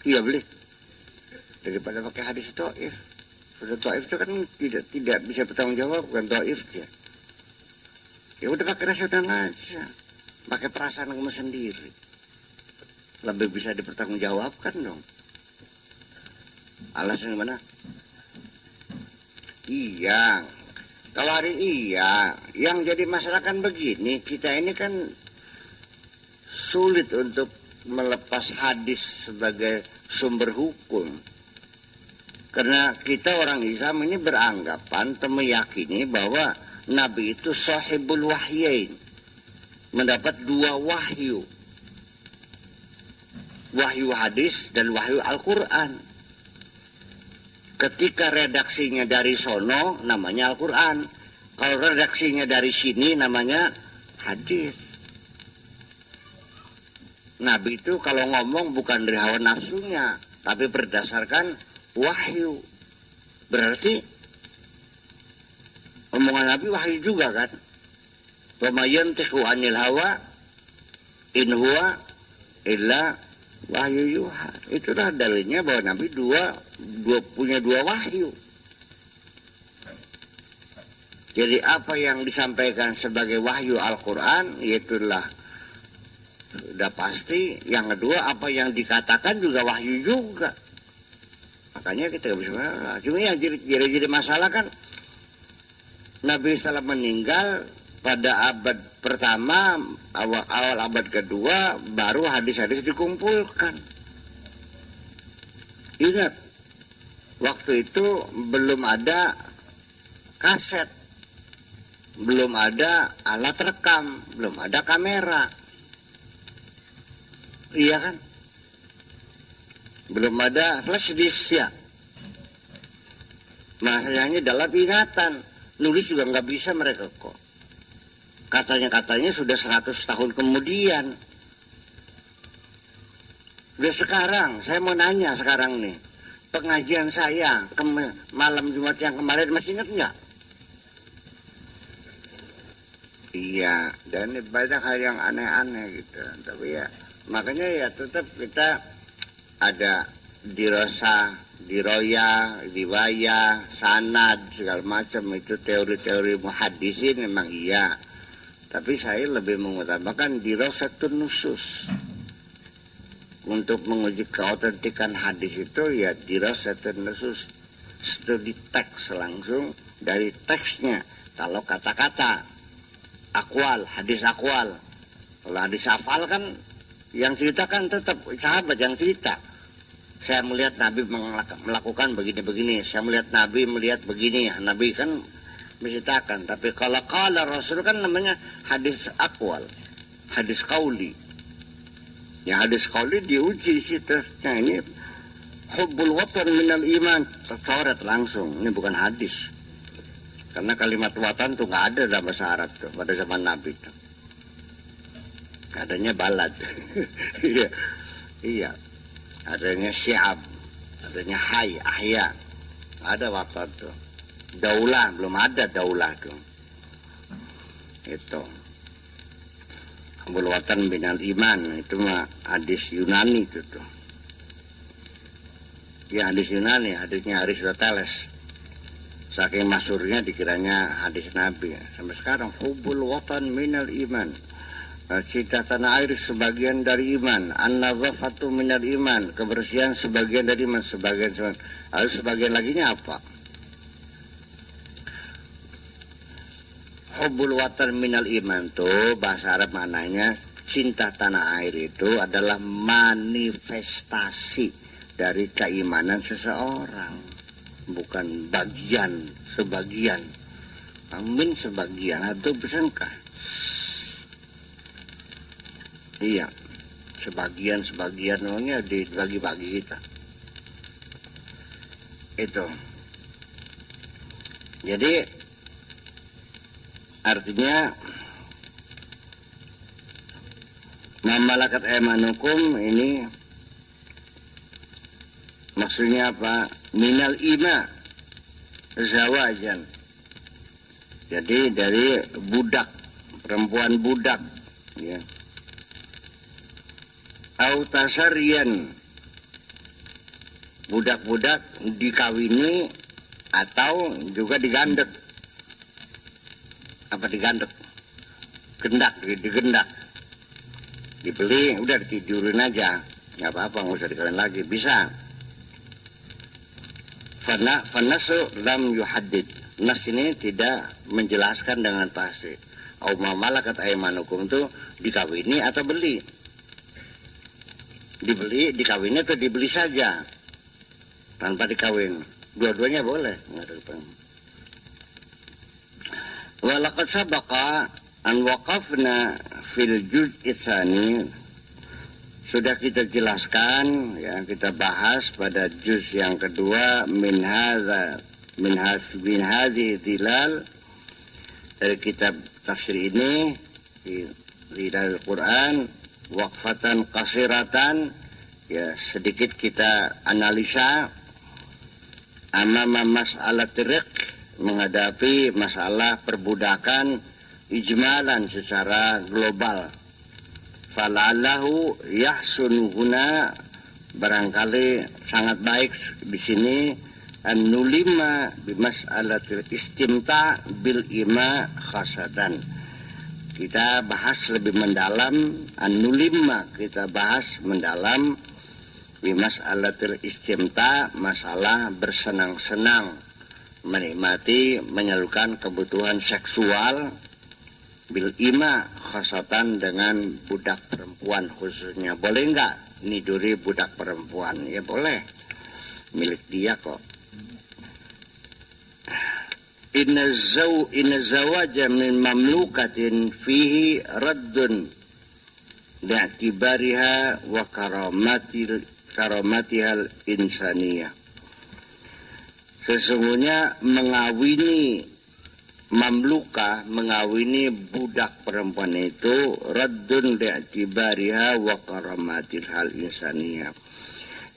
Iya beli, daripada pakai hadis dhaif. Hadis dhaif itu kan tidak bisa bertanggung jawab, bukan dhaif ya. Ya udah pakai rasional aja, pakai perasaan kamu sendiri, lebih bisa dipertanggungjawabkan dong. Alasan mana? Iya, kalau hari iya, yang jadi masalah kan begini, kita ini kan sulit untuk melepas hadis sebagai sumber hukum, karena kita orang Islam ini beranggapan atau meyakini bahwa Nabi itu sahibul wahyain, mendapat dua wahyu, wahyu hadis dan wahyu Al-Quran. Ketika redaksinya dari sono namanya Al-Quran, kalau redaksinya dari sini namanya hadis. Nabi itu kalau ngomong bukan dari hawa nafsunya, tapi berdasarkan wahyu. Berarti omongan Nabi wahyu juga kan? Wa ma yantiqu 'anil hawa in huwa illa wahyu yuha. Itulah dalilnya bahwa Nabi punya dua wahyu. Jadi apa yang disampaikan sebagai wahyu Al-Quran, yaitulah sudah pasti. Yang kedua, apa yang dikatakan juga wahyu juga. Makanya kita gak bisa marah. Cuma yang jadi masalah kan, Nabi setelah meninggal pada abad pertama, awal abad kedua, baru hadis-hadis dikumpulkan. Ingat, waktu itu belum ada kaset, belum ada alat rekam, belum ada kamera. Iya kan? Belum ada flash disk ya. Masalahnya dalam ingatan, nulis juga nggak bisa mereka kok. Katanya sudah 100 tahun kemudian. Udah sekarang, saya mau nanya sekarang nih, pengajian saya malam Jumat yang kemarin masih ingat nggak? Iya, dan banyak hal yang aneh-aneh gitu. Tapi ya, makanya ya tetap kita ada dirosa, diroya, riwayah, sanad, segala macam. Itu teori-teori muhaddisin memang iya. Tapi saya lebih mengutamakan dirosatun nusus. Untuk menguji keautentikan hadis itu ya dirosatun nusus. Studi teks langsung dari teksnya. Kalau kata-kata akwal, hadis akwal. Kalau hadis hafal kan yang cerita kan tetap sahabat yang cerita. Saya melihat Nabi melakukan begini-begini. Saya melihat Nabi melihat begini. Nabi kan menceritakan. Tapi kalau Rasul kan namanya hadis aqwal, hadis qauli. Ya hadis qauli diuji di situ. Nah ini hubbul watan minal iman, tercoret langsung. Ini bukan hadis. Karena kalimat watan tuh nggak ada dalam bahasa Arab tuh pada zaman Nabi tuh. Adanya balad. Iya. Iya. Adanya syi'ab, adanya hay, ahya. Ada watan tuh. Daulah, belum ada daulah tuh. Itu. Hubbul watan minal iman, itu mah hadis Yunani itu tuh. Ya hadis Yunani, hadisnya Aristoteles. Saking masyhurnya dikiranya hadis Nabi. Sampai sekarang hubbul watan minal iman. Cinta tanah air sebagian dari iman. An-nazafatu minal iman. Kebersihan sebagian dari iman. Sebagian. Lalu sebagian laginya apa? Hubbul watan minal iman tuh bahasa Arab maknanya cinta tanah air itu adalah manifestasi dari keimanan seseorang, bukan bagian sebagian. Amin sebagian atau bersangka. Iya, sebagian namanya dibagi-bagi kita. Itu. Jadi artinya mamalakat emanukum ini maksudnya apa? Minal ima zawajan. Jadi dari budak, perempuan budak, ya. Autasarian, budak-budak dikawini atau juga digandek. Apa digandek? Digendak. Dibeli, udah ditidurin aja. Nggak apa-apa, nggak usah dikawin lagi. Bisa. Fanasu lam yuhaddid. Nas ini tidak menjelaskan dengan pasti. Malakat aimanukum itu dikawini atau beli. Dibeli, dikawini atau dibeli saja. Tanpa dikawin. Dua-duanya boleh. Walaqad sabaqa an waqafna fil juz'i tsani. Sudah kita jelaskan, ya kita bahas pada juz yang kedua min hadzi dilal dari kitab tafsir ini Dilal Quran waqfatan qasiratan, ya sedikit kita analisa amama mas'alat riq, menghadapi masalah perbudakan ijmalan secara global. Falalahu yahsun huna, barangkali sangat baik di sini an-nulima bimas'alatil istimta bil ima khasatan. Kita bahas lebih mendalam an-nulima, kita bahas mendalam bimas'alatil istimta, masalah bersenang-senang, menikmati, menyalurkan kebutuhan seksual bil ima khasatan dengan budak perempuan khususnya. Boleh enggak niduri budak perempuan? Ya boleh, milik dia kok. Inna zawaja min mamlukatin fihi raddun li'tibariha wa karamatihal insaniyah. Sesungguhnya mengawini mamluka, mengawini budak perempuan itu raddun li'tibariha wa karamatihal insaniyah.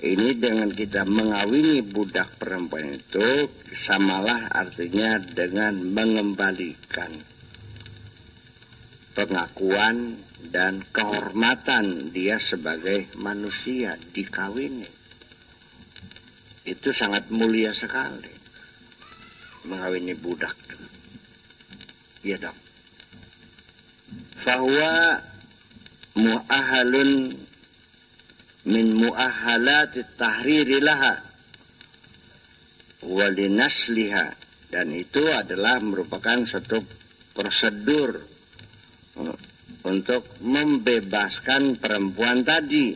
Ini dengan kita mengawini budak perempuan itu samalah artinya dengan mengembalikan pengakuan dan kehormatan dia sebagai manusia dikawini. Itu sangat mulia sekali mengawini budak. Iya dong. Fahuwa mu'ahalun min mu'ahalati tahriri laha walinasliha, dan itu adalah merupakan satu prosedur untuk membebaskan perempuan tadi,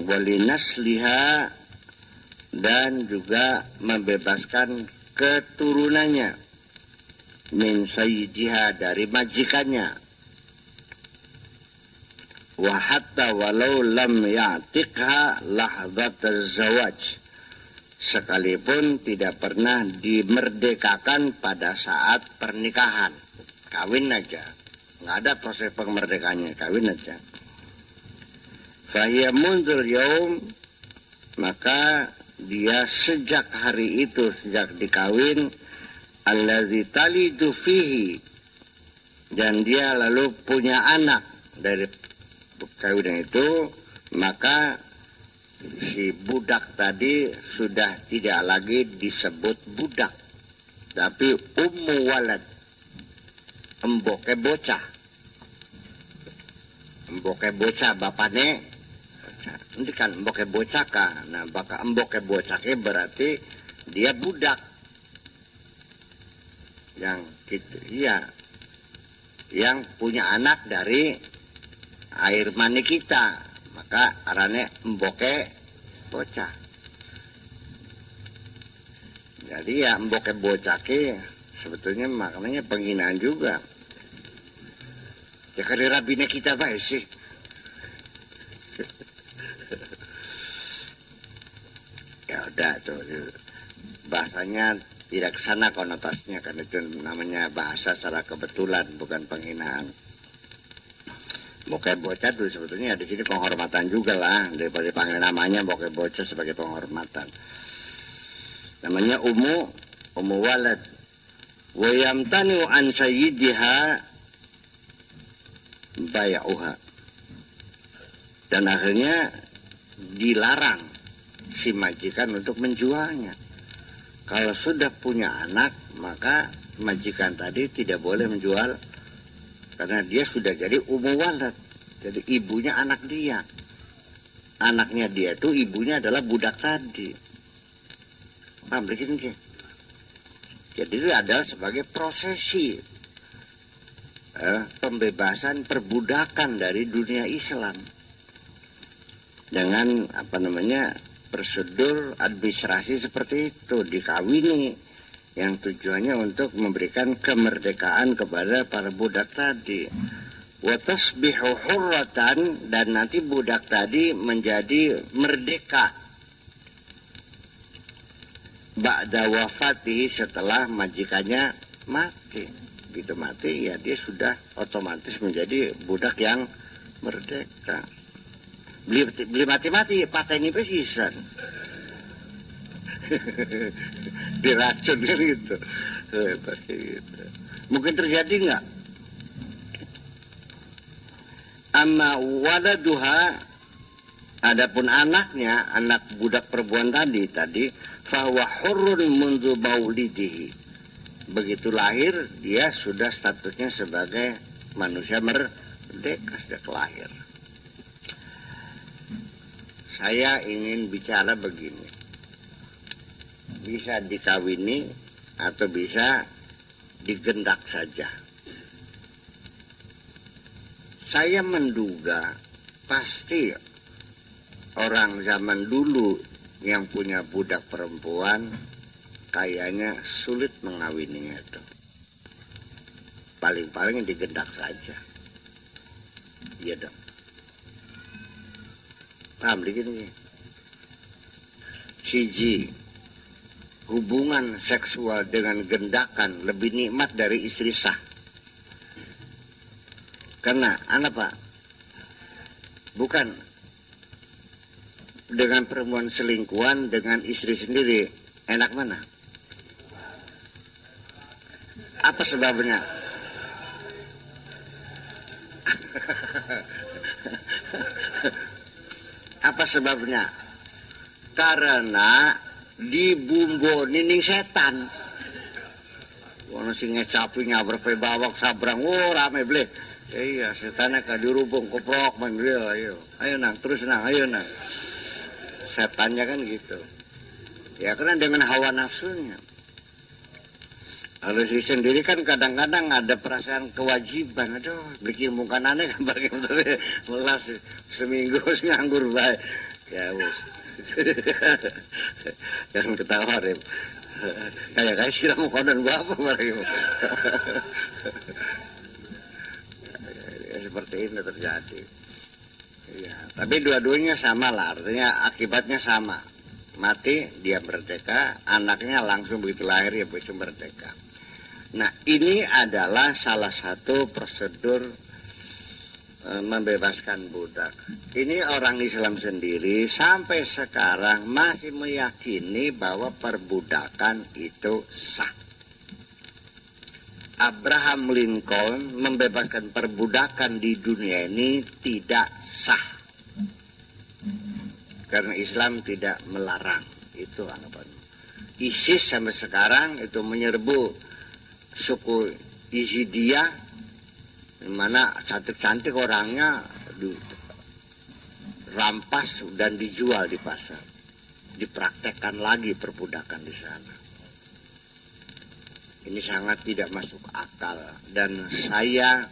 walinasliha, dan juga membebaskan keturunannya. min sayyidiha, dari majikannya, wa hatta walau lam ya'tiqha lahdzat zawaj, sekalipun tidak pernah dimerdekakan pada saat pernikahan, kawin aja, nggak ada proses pemerdekaannya, kawin aja. Fahiya mundzul yaum, maka dia sejak hari itu, sejak dikawin, allazi talidu fihi, dan dia lalu punya anak dari kawinan itu, maka si budak tadi sudah tidak lagi disebut budak, tapi ummu walad, emboke bocah. Emboke bocah bapane, nanti kan emboke bocah kah, nah baka emboke bocahnya berarti dia budak yang gitu, iya, yang punya anak dari air mani kita, maka arane emboke bocah. Jadi ya emboke bocah ke sebetulnya maknanya penghinaan juga. Ya kali rabine kita baik sih. Ya udah tuh, bahasanya tidak kesana konotasinya, kan itu namanya bahasa secara kebetulan, bukan penghinaan. Bokeh bocah tuh sebetulnya di sini penghormatan juga lah, daripada dipanggil namanya bokeh bocah sebagai penghormatan. Namanya ummu walad. Wa yamtanu an sayyidiha bay'uha. Dan akhirnya dilarang si majikan untuk menjualnya. Kalau sudah punya anak, maka majikan tadi tidak boleh menjual, karena dia sudah jadi ummu walad, jadi ibunya anak dia. Anaknya dia itu ibunya adalah budak tadi. Paham begini? Jadi itu adalah sebagai prosesi pembebasan perbudakan dari dunia Islam dengan prosedur administrasi seperti itu, dikawini, yang tujuannya untuk memberikan kemerdekaan kepada para budak tadi. Wa tasbihu hurratan, dan nanti budak tadi menjadi merdeka ba'da wafatihi, setelah majikannya mati. Begitu mati ya dia sudah otomatis menjadi budak yang merdeka. Beli mati-mati pateni pesisan. Diracun kan gitu. Mungkin terjadi nggak? Amma waladuha, adapun anaknya, anak budak perempuan tadi fahuwa hurrun mundu maulidihi. Begitu lahir dia sudah statusnya sebagai manusia merdeka sejak lahir. Saya ingin bicara begini, bisa dikawini atau bisa digendak saja. Saya menduga pasti orang zaman dulu yang punya budak perempuan kayaknya sulit mengawininya itu. Paling-paling digendak saja. Iya dong. Paham begini? Siji, hubungan seksual dengan gendakan lebih nikmat dari istri sah. Karena apa? Bukan dengan perempuan selingkuhan dengan istri sendiri, enak mana? Apa sebabnya? Apa sebabnya? Karena dibumboni ning setan. Wono sing ngecapi nyabrek bawak sabrang, rame bleh. Iya, setannya ka dirubung koprok man dia, ayo. Ayo nang, terus nang, ayo nang. Setannya kan gitu. Ya karena dengan hawa nafsunya. Kalau si sendiri kan kadang-kadang ada perasaan kewajiban. Aduh, bikin muka aneh kan bagaimana melas seminggu nganggur baik. Ya bos. Jangan ketawa Rem. Kayak silang konon gua apa mereka. Seperti ini terjadi. Ya, tapi dua-duanya sama lah, artinya akibatnya sama. Mati dia merdeka, anaknya langsung begitu lahir ya bisa merdeka. Nah, ini adalah salah satu prosedur membebaskan budak. Ini orang Islam sendiri sampai sekarang masih meyakini bahwa perbudakan itu sah. Abraham Lincoln membebaskan perbudakan di dunia ini tidak sah. Karena Islam tidak melarang. Itu anggapan. ISIS sampai sekarang itu menyerbu suku Yazidiyah, di mana cantik-cantik orangnya dirampas dan dijual di pasar. Dipraktekkan lagi perbudakan di sana. Ini sangat tidak masuk akal, dan saya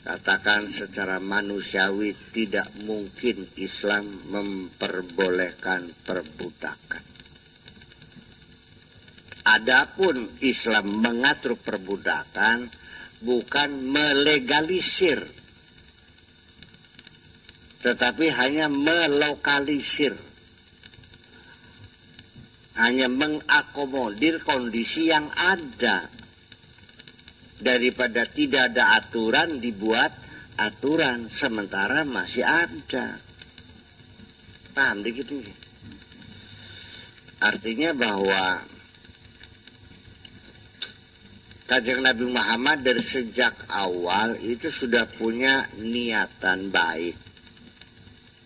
katakan secara manusiawi tidak mungkin Islam memperbolehkan perbudakan. Adapun Islam mengatur perbudakan bukan melegalisir, tetapi hanya melokalisir. Hanya mengakomodir kondisi yang ada. Daripada tidak ada aturan, dibuat aturan, sementara masih ada. Paham dikit nih? Artinya bahwa Kanjeng Nabi Muhammad dari sejak awal itu sudah punya niatan baik.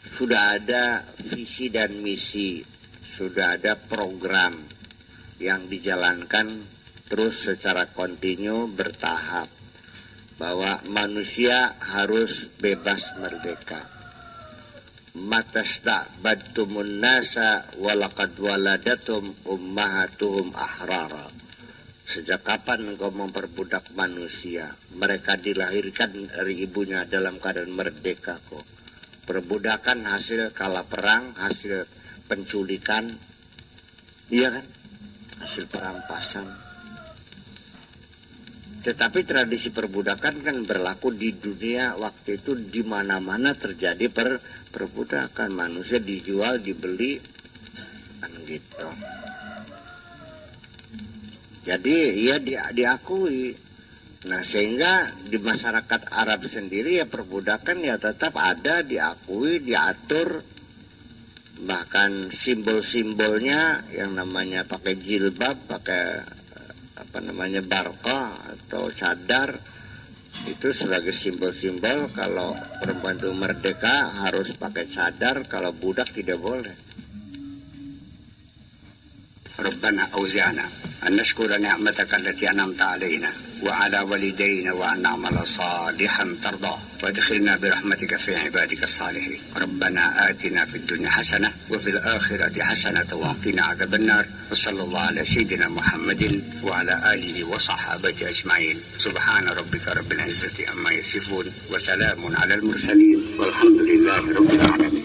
Sudah ada visi dan misi. Sudah ada program yang dijalankan terus secara kontinu bertahap, bahwa manusia harus bebas merdeka. Matasta'badtumun nasa walaqad waladatum ummahatuhum ahrara. Sejak kapan engkau memperbudak manusia? Mereka dilahirkan dari ibunya dalam keadaan merdeka kok. Perbudakan hasil kalah perang, hasil penculikan, iya kan, hasil perampasan. Tetapi tradisi perbudakan kan berlaku di dunia waktu itu, di mana-mana terjadi perbudakan, manusia dijual, dibeli, kan gitu. Jadi ya diakui. Nah, sehingga di masyarakat Arab sendiri ya perbudakan ya tetap ada, diakui, diatur. Bahkan simbol-simbolnya yang namanya pakai jilbab, pakai barqa atau cadar, itu sebagai simbol-simbol. Kalau perempuan itu merdeka harus pakai cadar, kalau budak tidak boleh. Rabbana auzi'na an nashkura ni'mataka allati an'amta 'alaina wa 'ala walidayna wa an na'mala salihan tardah wa adkhilna bi rahmatika fi 'ibadika as-salihin. Rabbana atina fid dunya hasanah wa fil akhirati hasanah wa qina 'adzabannar. Wa sallallahu ala sayyidina Muhammadin wa ala alihi wa sahbihi ajma'in. Subhana rabbika rabbil izzati amma yasifun wa salamun 'alal mursalin walhamdulillahi rabbil alamin.